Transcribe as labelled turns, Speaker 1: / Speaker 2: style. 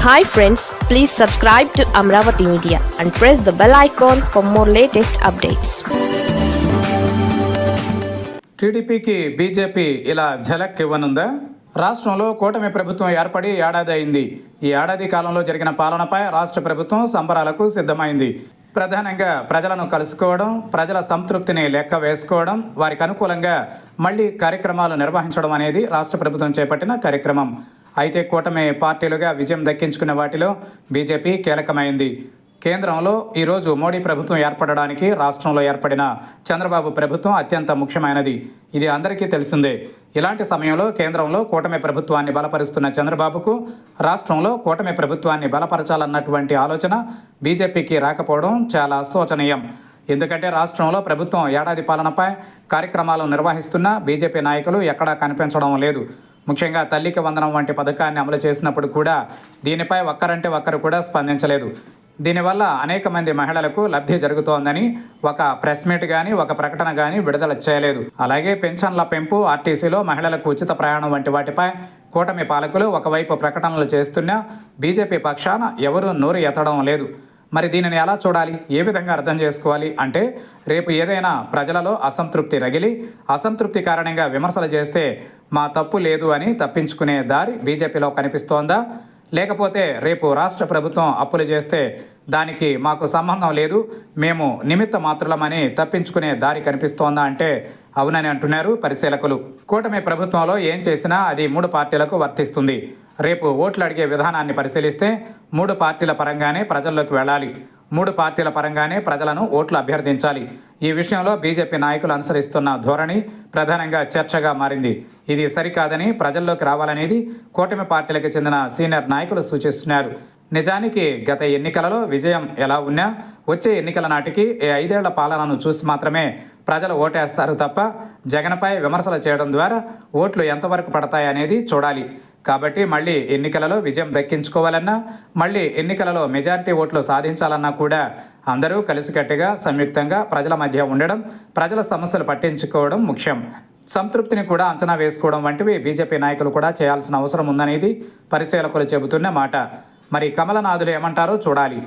Speaker 1: Hi friends, please subscribe to Amravati Media and press the bell icon for more latest updates.
Speaker 2: టీడీపీకి BJP ఇలా ఝలక్ ఇవ్వనుందా? రాష్ట్రంలో కూటమి ప్రభుత్వం ఏర్పడి ఏడాది అయింది. ఈ ఏడాది కాలంలో జరిగిన పాలనపై రాష్ట్ర ప్రభుత్వం సంబరాలకు సిద్ధమైంది. ప్రధానంగా ప్రజలను కలుసుకోవడం, ప్రజల సంతృప్తిని లెక్క వేసుకోవడం, వారికి అనుకూలంగా మళ్లీ కార్యక్రమాలు నిర్వహించడం అనేది రాష్ట్ర ప్రభుత్వం చేపట్టిన కార్యక్రమం. అయితే కూటమి పార్టీలుగా విజయం దక్కించుకున్న వాటిలో బీజేపీ కీలకమైంది. కేంద్రంలో ఈరోజు మోడీ ప్రభుత్వం ఏర్పడడానికి రాష్ట్రంలో ఏర్పడిన చంద్రబాబు ప్రభుత్వం అత్యంత ముఖ్యమైనది. ఇది అందరికీ తెలిసిందే. ఇలాంటి సమయంలో కేంద్రంలో కూటమి ప్రభుత్వాన్ని బలపరుస్తున్న చంద్రబాబుకు రాష్ట్రంలో కూటమి ప్రభుత్వాన్ని బలపరచాలన్నటువంటి ఆలోచన బీజేపీకి రాకపోవడం చాలా శోచనీయం. ఎందుకంటే రాష్ట్రంలో ప్రభుత్వం ఏడాది పాలనపై కార్యక్రమాలు నిర్వహిస్తున్న బీజేపీ నాయకులు ఎక్కడా కనిపించడం లేదు. ముఖ్యంగా తల్లికి వందనం వంటి పథకాన్ని అమలు చేసినప్పుడు కూడా దీనిపై ఒక్కరంటే ఒక్కరు కూడా స్పందించలేదు. దీనివల్ల అనేక మంది మహిళలకు లబ్ధి జరుగుతోందని ఒక ప్రెస్ మీట్ కానీ ఒక ప్రకటన కానీ విడుదల చేయలేదు. అలాగే పెన్షన్ల పెంపు, ఆర్టీసీలో మహిళలకు ఉచిత ప్రయాణం వంటి వాటిపై కూటమి పాలకులు ఒకవైపు ప్రకటనలు చేస్తున్నా బీజేపీ పక్షాన ఎవరూ నోరు ఎత్తడం లేదు. మరి దీనిని ఎలా చూడాలి, ఏ విధంగా అర్థం చేసుకోవాలి అంటే, రేపు ఏదైనా ప్రజలలో అసంతృప్తి రగిలి అసంతృప్తి కారణంగా విమర్శలు చేస్తే మా తప్పు లేదు అని తప్పించుకునే దారి బీజేపీలో కనిపిస్తోందా? లేకపోతే రేపు రాష్ట్ర ప్రభుత్వం అప్పులు చేస్తే దానికి మాకు సంబంధం లేదు, మేము నిమిత్త మాత్రులమని తప్పించుకునే దారి కనిపిస్తోందా అంటే అవునని అంటున్నారు పరిశీలకులు. కూటమి ప్రభుత్వంలో ఏం చేసినా అది మూడు పార్టీలకు వర్తిస్తుంది. రేపు ఓట్లు అడిగే విధానాన్ని పరిశీలిస్తే మూడు పార్టీల పరంగానే ప్రజల్లోకి వెళ్ళాలి, మూడు పార్టీల పరంగానే ప్రజలను ఓట్లు అభ్యర్థించాలి. ఈ విషయంలో బీజేపీ నాయకులు అనుసరిస్తున్న ధోరణి ప్రధానంగా చర్చగా మారింది. ఇది సరికాదని, ప్రజల్లోకి రావాలనేది కూటమి పార్టీలకు చెందిన సీనియర్ నాయకులు సూచిస్తున్నారు. నిజానికి గత ఎన్నికలలో విజయం ఎలా ఉన్నా వచ్చే ఎన్నికల నాటికి 5 ఏళ్ల పాలనను చూసి మాత్రమే ప్రజలు ఓటేస్తారు తప్ప జగన్పై విమర్శలు చేయడం ద్వారా ఓట్లు ఎంతవరకు పడతాయనేది చూడాలి. కాబట్టి మళ్ళీ ఎన్నికలలో విజయం దక్కించుకోవాలన్నా, మళ్ళీ ఎన్నికలలో మెజారిటీ ఓట్లు సాధించాలన్నా కూడా అందరూ కలిసికట్టుగా సంయుక్తంగా ప్రజల మధ్య ఉండడం, ప్రజల సమస్యలు పట్టించుకోవడం ముఖ్యం. సంతృప్తిని కూడా అంచనా వేసుకోవడం వంటివి బీజేపీ నాయకులు కూడా చేయాల్సిన అవసరం ఉందనేది పరిశీలకులు చెబుతున్న మాట. మరి కమలనాథులు ఏమంటారో చూడాలి.